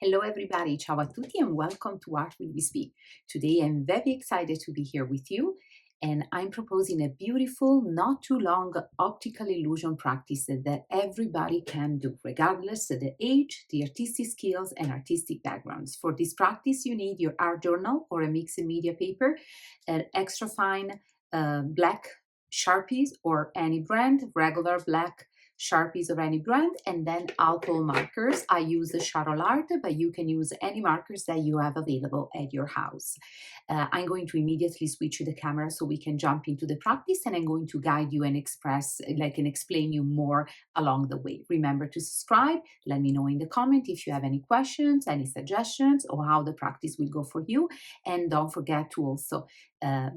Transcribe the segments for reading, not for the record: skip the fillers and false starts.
Hello everybody, ciao a tutti and welcome to Art with Ms.B. Today I'm very excited to be here with you and I'm proposing a beautiful, not too long optical illusion practice that everybody can do, regardless of the age, the artistic skills and artistic backgrounds. For this practice you need your art journal or a mixed media paper, an extra fine black Sharpies or any brand, regular black Sharpies of any brand, and then alcohol markers. I use the Shuttle Art, but you can use any markers that you have available at your house. I'm going to immediately switch to the camera so we can jump into the practice, and I'm going to guide you and explain you more along the way. Remember to subscribe. Let me know in the comment if you have any questions, any suggestions, or how the practice will go for you. And don't forget to also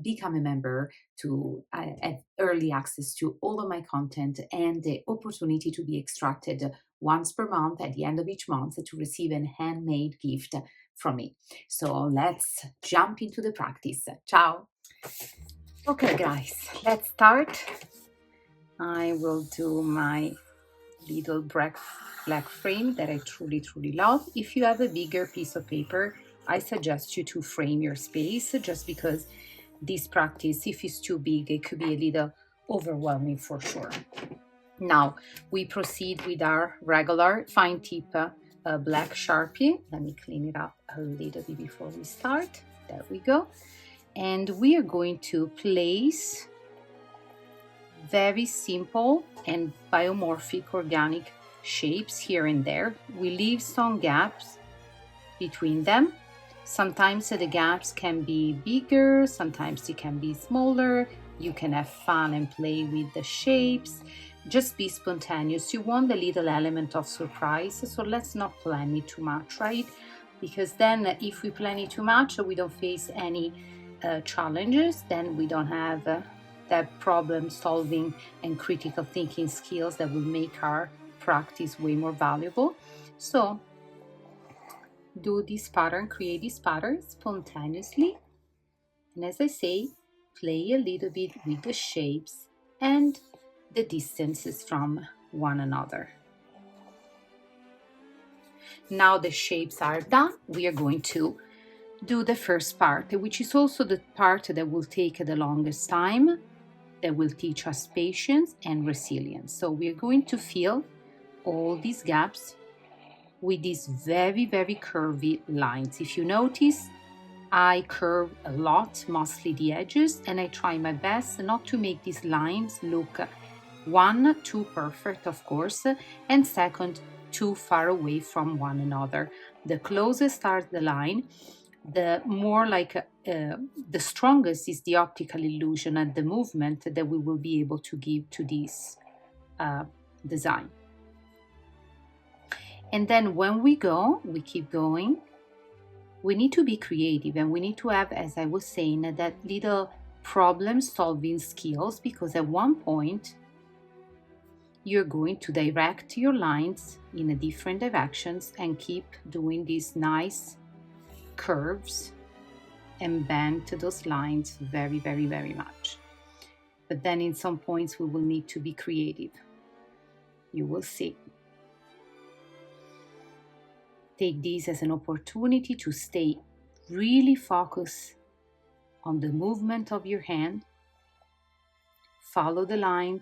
become a member to have early access to all of my content and the opportunity to be extracted once per month at the end of each month to receive a handmade gift from me. So let's jump into the practice. Ciao. Okay guys, let's start. I will do my little black frame that I truly love. If you have a bigger piece of paper, I suggest you to frame your space, just because this practice, if it's too big, it could be a little overwhelming for sure. Now we proceed with our regular fine tip black Sharpie. Let me clean it up a little bit before we start. There we go. And we are going to place very simple and biomorphic organic shapes here and there. We leave some gaps between them. Sometimes the gaps can be bigger, sometimes it can be smaller. You can have fun and play with the shapes. Just be spontaneous. You want a little element of surprise, so let's not plan it too much, right? Because then if we plan it too much, we don't face any challenges, then we don't have that problem solving and critical thinking skills that will make our practice way more valuable. So do this pattern, create this pattern spontaneously, and as I say, play a little bit with the shapes and the distances from one another. Now the shapes are done, we are going to do the first part, which is also the part that will take the longest time, that will teach us patience and resilience. So we are going to fill all these gaps with these very curvy lines. If you notice, I curve a lot, mostly the edges, and I try my best not to make these lines look, one, too perfect, of course, and second, too far away from one another. The closest are the line, the more the strongest is the optical illusion and the movement that we will be able to give to this design. And then when we keep going, we need to be creative and we need to have, as I was saying, that little problem-solving skills, because at one point you're going to direct your lines in different directions and keep doing these nice curves and bend those lines very much. But then in some points we will need to be creative. You will see. Take this as an opportunity to stay really focused on the movement of your hand. Follow the line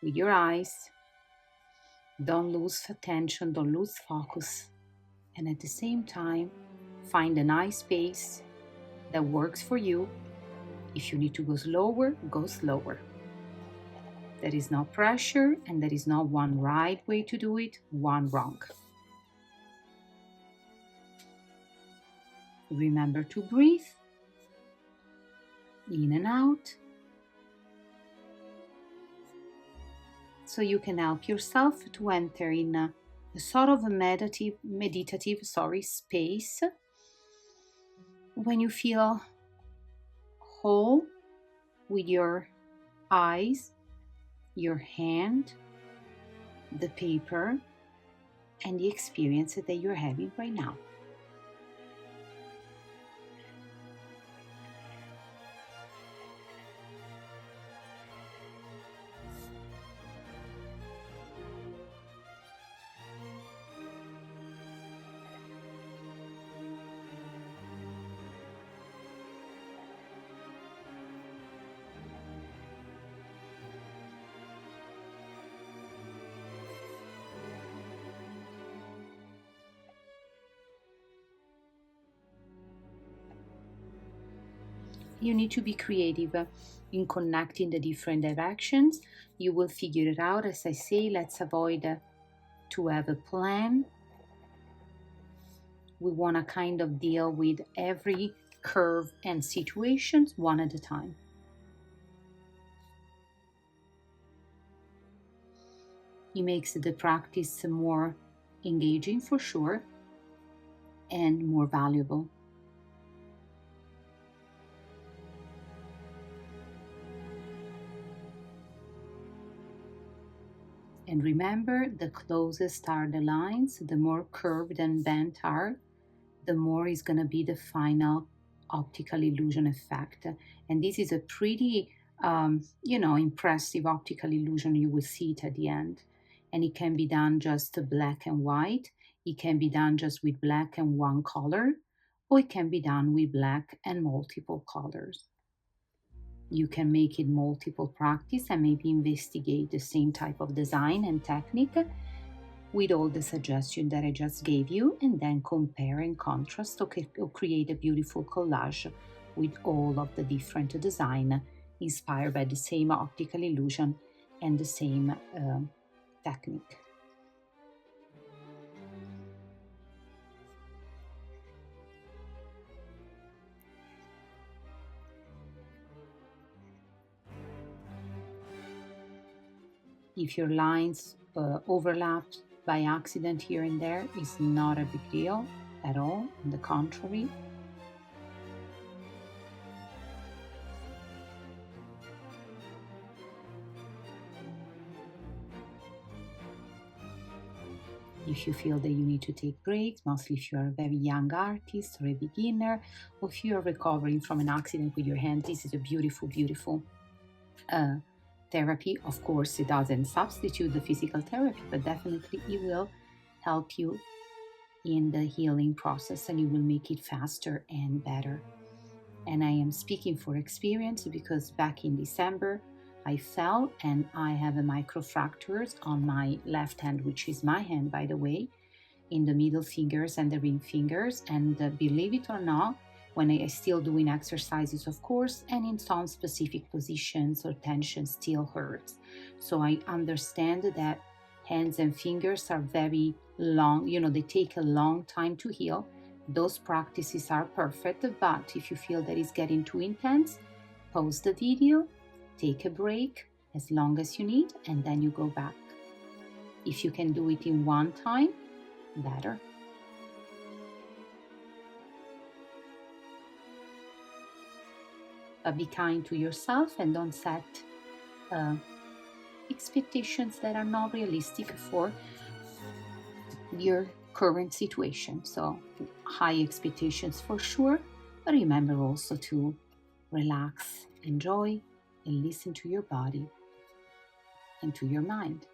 with your eyes. Don't lose attention, don't lose focus. And at the same time, find a nice pace that works for you. If you need to go slower, go slower. There is no pressure and there is not one right way to do it, one wrong. Remember to breathe in and out, so you can help yourself to enter in a sort of a meditative space when you feel whole with your eyes, your hand, the paper, and the experience that you're having right now. you need to be creative in connecting the different directions. You will figure it out. As I say, let's avoid to have a plan. We want to kind of deal with every curve and situations one at a time. It makes the practice more engaging for sure and more valuable. And remember, the closest are the lines, the more curved and bent are, the more is going to be the final optical illusion effect. And this is a pretty, impressive optical illusion. You will see it at the end. And it can be done just black and white. It can be done just with black and one color, or it can be done with black and multiple colors. You can make it multiple practice and maybe investigate the same type of design and technique with all the suggestions that I just gave you, and then compare and contrast or create a beautiful collage with all of the different design inspired by the same optical illusion and the same technique. If your lines overlap by accident here and there, is not a big deal at all. On the contrary, if you feel that you need to take breaks, mostly if you are a very young artist or a beginner, or if you are recovering from an accident with your hand, this is a beautiful, beautiful therapy. Of course, it doesn't substitute the physical therapy, but definitely it will help you in the healing process and it will make it faster and better. And I am speaking for experience because back in December, I fell and I have a microfractures on my left hand, which is my hand, by the way, in the middle fingers and the ring fingers. And believe it or not, when I still doing exercises, of course, and in some specific positions or tension still hurts. So I understand that hands and fingers are very long, they take a long time to heal. Those practices are perfect, but if you feel that it's getting too intense, pause the video, take a break as long as you need, and then you go back. If you can do it in one time, better. But be kind to yourself and don't set expectations that are not realistic for your current situation. So high expectations for sure, but remember also to relax, enjoy, and listen to your body and to your mind.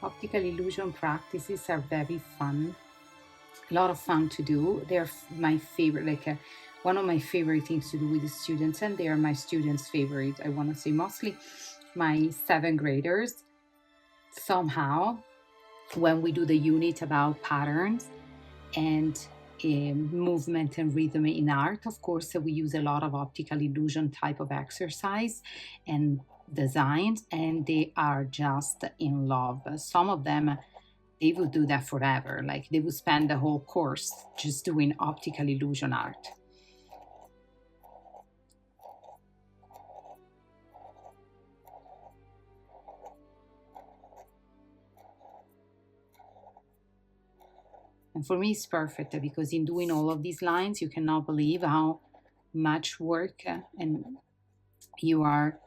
Optical illusion practices are very fun, a lot of fun to do. They're my favorite, one of my favorite things to do with the students, and they are my students' favorite. I want to say mostly my 7th graders. Somehow, when we do the unit about patterns and movement and rhythm in art, of course, we use a lot of optical illusion type of exercise and designs, and they are just in love. Some of them, they would do that forever. Like they would spend the whole course just doing optical illusion art. And for me, it's perfect because in doing all of these lines, you cannot believe how much work and you are,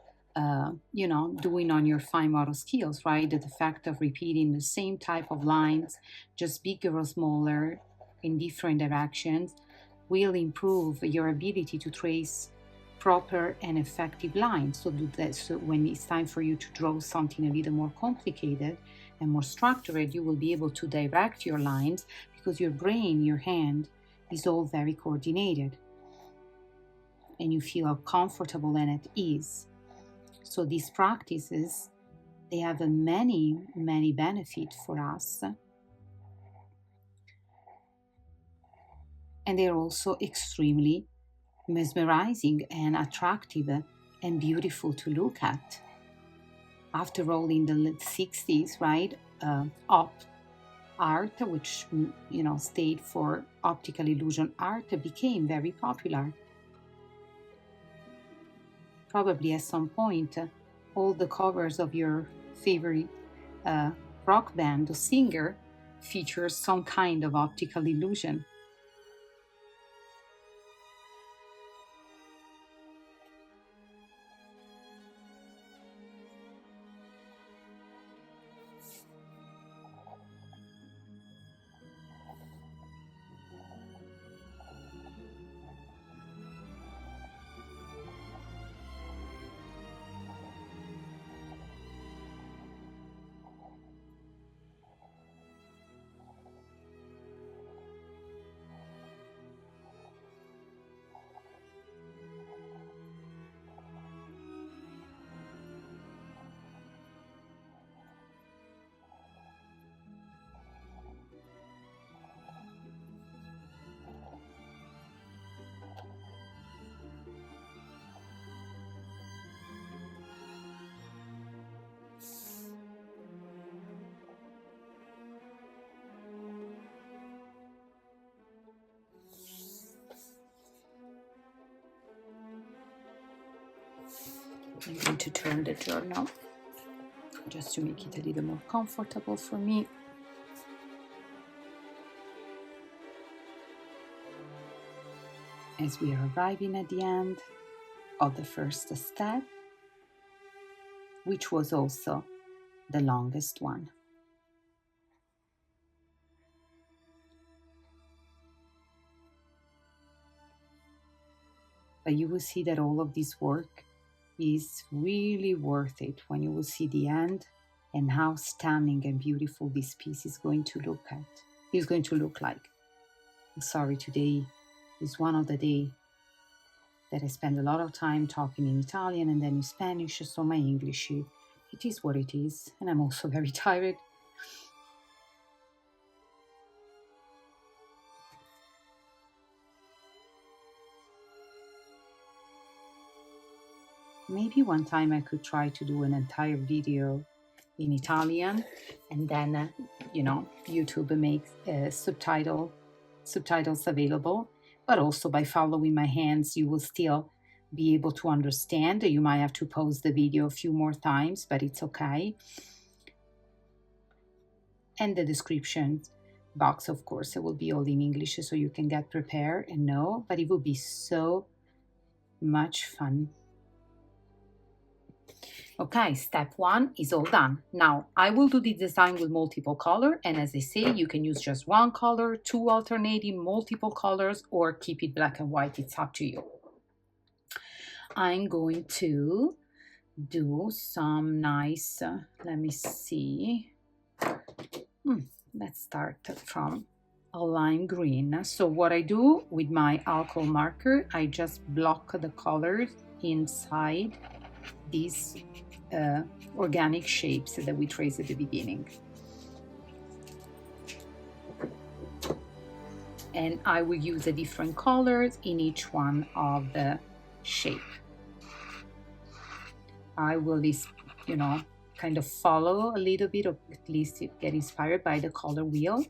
doing on your fine motor skills, right? The fact of repeating the same type of lines, just bigger or smaller in different directions, will improve your ability to trace proper and effective lines. So when it's time for you to draw something a little more complicated and more structured, you will be able to direct your lines because your brain, your hand, is all very coordinated and you feel comfortable and at ease. So these practices, they have a many benefits for us. And they're also extremely mesmerizing and attractive and beautiful to look at. After all, in the 60s, right, op art, which stayed for optical illusion art, became very popular. Probably at some point, all the covers of your favorite rock band or singer features some kind of optical illusion. I'm going to turn the journal just to make it a little more comfortable for me. As we are arriving at the end of the first step, which was also the longest one. But you will see that all of this work is really worth it when you will see the end and how stunning and beautiful this piece is going to look like. I'm sorry, today is one of the days that I spend a lot of time talking in Italian and then in Spanish, so my English, it is what it is, and I'm also very tired. Maybe one time I could try to do an entire video in Italian and then, YouTube makes subtitles available, but also by following my hands, you will still be able to understand. You might have to pause the video a few more times, but it's okay. And the description box, of course, it will be all in English so you can get prepared and know, but it will be so much fun. Okay, step 1 is all done. Now, I will do the design with multiple color, and as I say, you can use just one color, 2 alternating, multiple colors, or keep it black and white. It's up to you. I'm going to do some nice, let me see. Let's start from a lime green. So what I do with my alcohol marker, I just block the colors inside these organic shapes that we traced at the beginning. And I will use the different colors in each one of the shape. I will, kind of follow a little bit, or at least get inspired by the color wheel.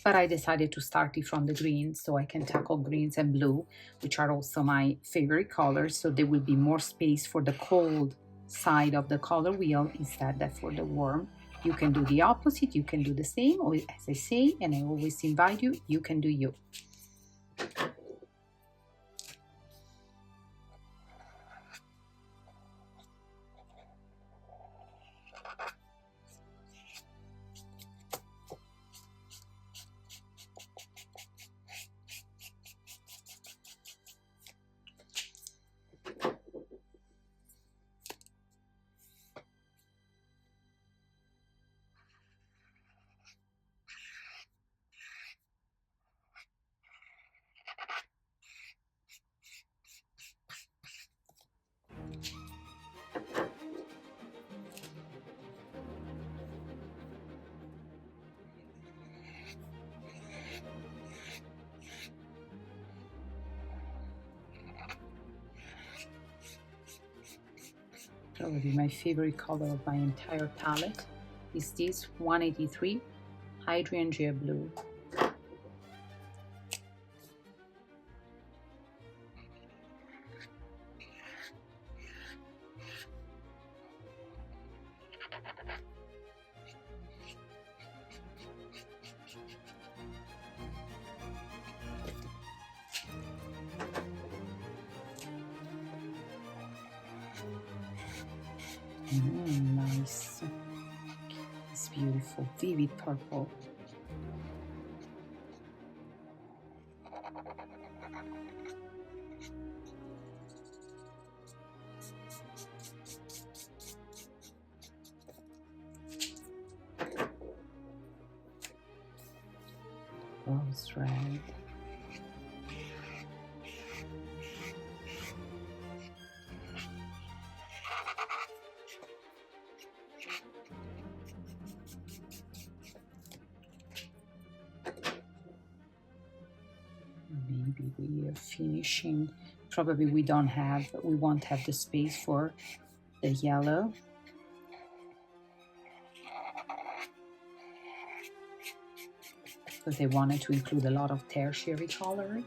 But I decided to start it from the green so I can tackle greens and blue, which are also my favorite colors. So there will be more space for the cold side of the color wheel instead of for the warm. You can do the opposite, you can do the same, or as I say, and I always invite you, you can do you. Probably my favorite color of my entire palette is this 183 Hydrangea Blue. Nice. It's beautiful, vivid purple. Rose red. Maybe we are finishing. Probably we won't have the space for the yellow. Because they wanted to include a lot of tertiary colors.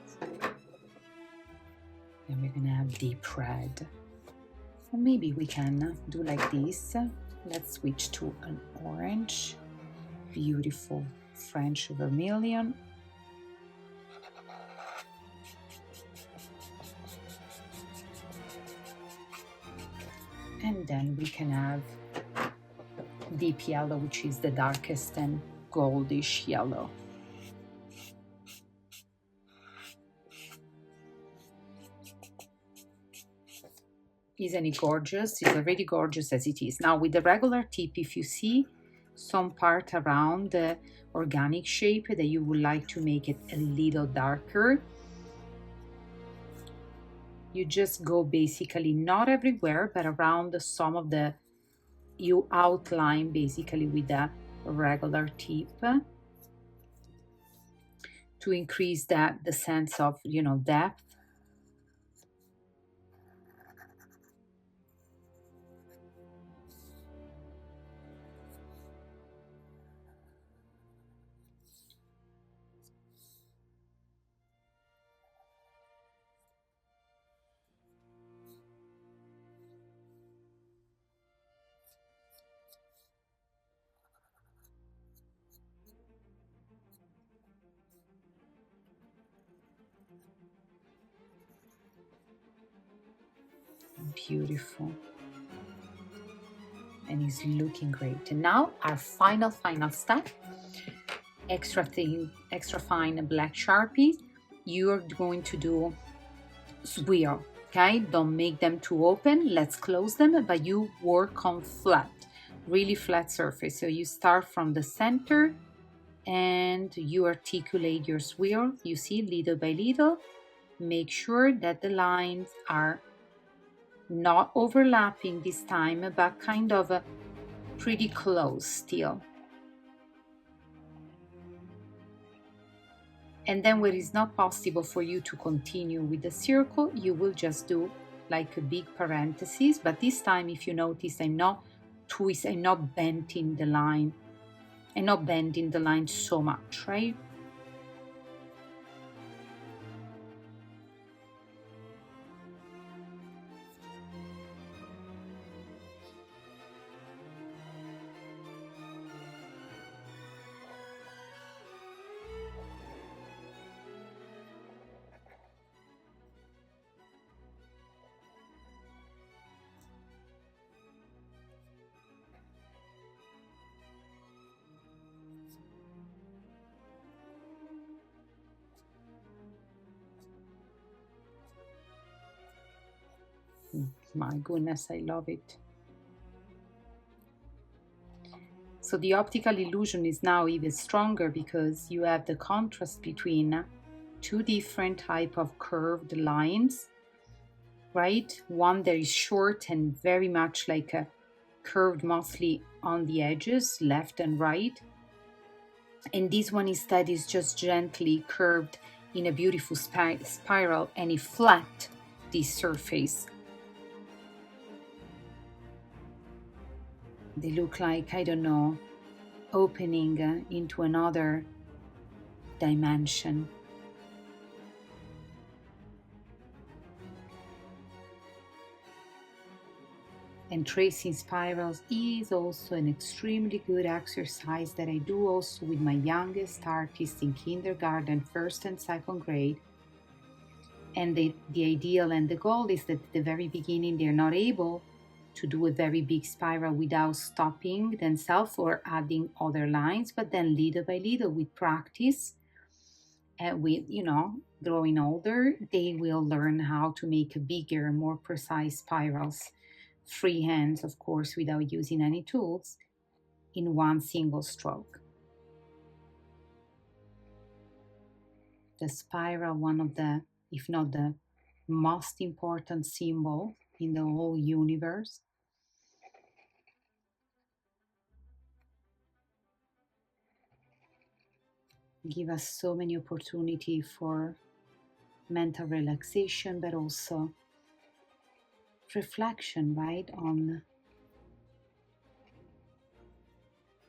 And we're gonna have deep red. Or maybe we can do like this. Let's switch to an orange. Beautiful French vermilion. And then we can have deep yellow, which is the darkest and goldish yellow. Isn't it gorgeous? It's already gorgeous as it is. Now with the regular tip, if you see some part around the organic shape that you would like to make it a little darker, you just go basically not everywhere, but around some of the, you outline basically with a regular tip to increase the sense of, depth. Beautiful. And it's looking great. And now our final step, extra fine black Sharpie. You're going to do swirl, okay? Don't make them too open. Let's close them, but you work on flat. really flat surface. So you start from the center and you articulate your swirl. You see, little by little, make sure that the lines are not overlapping this time, but kind of pretty close still. And then when it's not possible for you to continue with the circle, you will just do like a big parenthesis. But this time, if you notice, I'm not bending the line. I'm not bending the line so much, right? My goodness, I love it. So the optical illusion is now even stronger because you have the contrast between two different type of curved lines, right? One that is short and very much like a curved mostly on the edges, left and right. And this one instead is just gently curved in a beautiful spiral, and it flat this surface. They look like, I don't know, opening into another dimension. And tracing spirals is also an extremely good exercise that I do also with my youngest artists in kindergarten, first and second grade. And the ideal and the goal is that at the very beginning they're not able to do a very big spiral without stopping themselves or adding other lines, but then little by little with practice and with, growing older, they will learn how to make bigger, more precise spirals, free hands, of course, without using any tools, in one single stroke. The spiral, one of the, if not the most important symbol in the whole universe. Give us so many opportunity for mental relaxation, but also reflection, right, on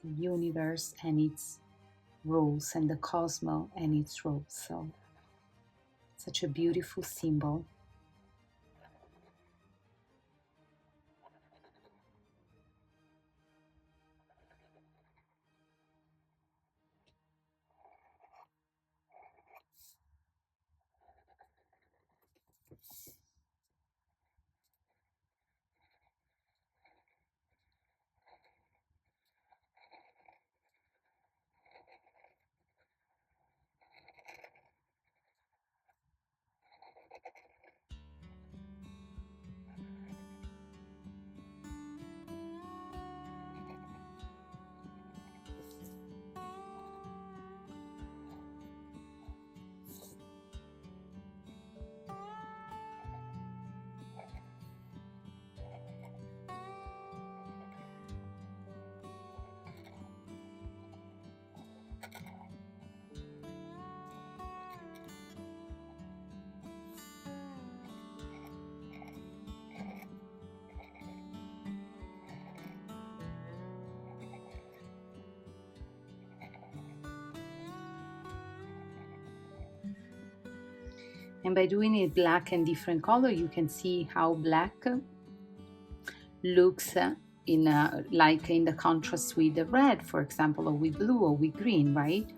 the universe and its rules and the cosmos and its rules. So, such a beautiful symbol. And by doing it black and different color, you can see how black looks like in the contrast with the red, for example, or with blue or with green, right?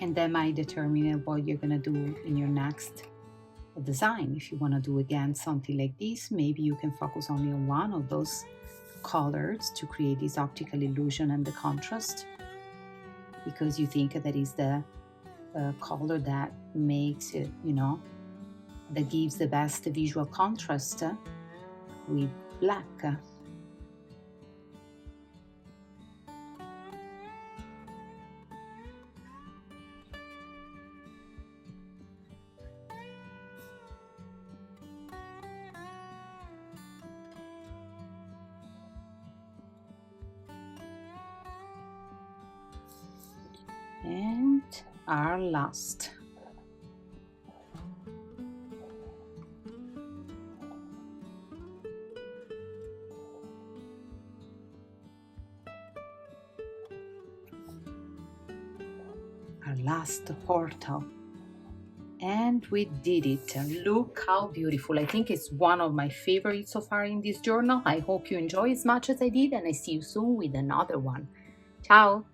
And that might determine what you're gonna do in your next design. If you want to do again something like this, maybe you can focus only on one of those colors to create this optical illusion and the contrast, because you think that is the color that makes it, you know, that gives the best visual contrast with black. And our last. Our last portal. And we did it. Look how beautiful. I think it's one of my favorites so far in this journal. I hope you enjoy as much as I did, and I see you soon with another one. Ciao!